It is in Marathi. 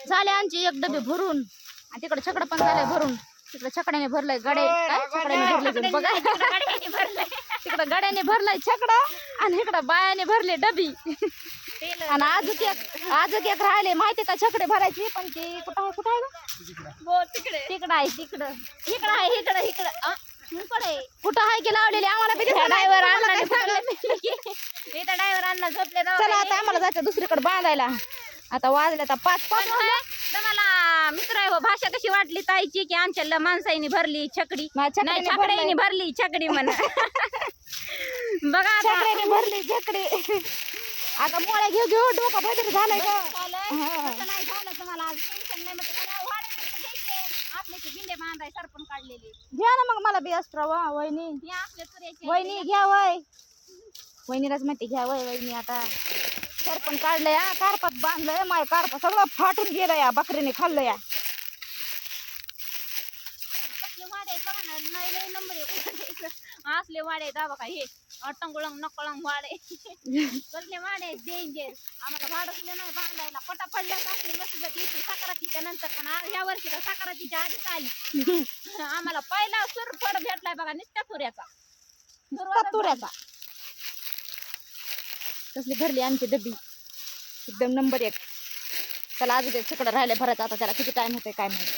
झाले आमची एक डबे भरून आणि तिकडे छकडं पण झालंय भरून. तिकडे छकड्याने भरलंय गडे काय छकड्याने भरले बघा तिकडे गड्याने भरलंय छकडं आणि इकडं बायाने भरले डबी. आणि आजूक एक राहिले माहिती का छकडे भरायची पण ते कुठं आहे तिकडं आहे तिकडं इकडं आहे इकडं कुठं आहे की लावलेली आम्हाला ड्रायव्हर अण्णा झोपले. चला आता आम्हाला जायचं दुसरीकडे बांधायला. आता वाजले आता 5 तुम्हाला मित्र भाषा कशी वाटली ताईची की आमच्या माणसाईनी भरली छकडी नाही छकड्याने भरली छकडी म्हणा. बघा छकड्याने भरली छकडी. आता मोळ्या घेऊ डोका बदल झालाय का नाही झालं तुम्हाला आज टेन्शन नाही. आपले ते बिंडे बांधाय सरपण काढलेले घ्या ना मग मला बी असतं वहिनी वहिनी घ्या वय वहिनीलाच माहिती घ्या वहिनी. आता सरपण काढलंय हा कारपात बांधलंय माय कारपा सगळं फाटून गेलं या बकरीने खाल्लं या. असले वाडे दाबा काय हे टंगुळंग नकळंग वाडे कसले वाडे डेंजर. आम्हाला भाडच नाही बांधायला पटा पडल्याच असले मस्त येते साखरातीच्या नंतर. पण ह्या वर्षी तर साखरातीच्या आधीच आली. आम्हाला पहिला सुरफड भेटलाय बघा नुसत्या तुऱ्याचा. कसली भरली आमची डबी एकदम नंबर 1. चला अजून छकडं राहिले भरायचं. आता त्याला किती टाइम होते काय माहिती.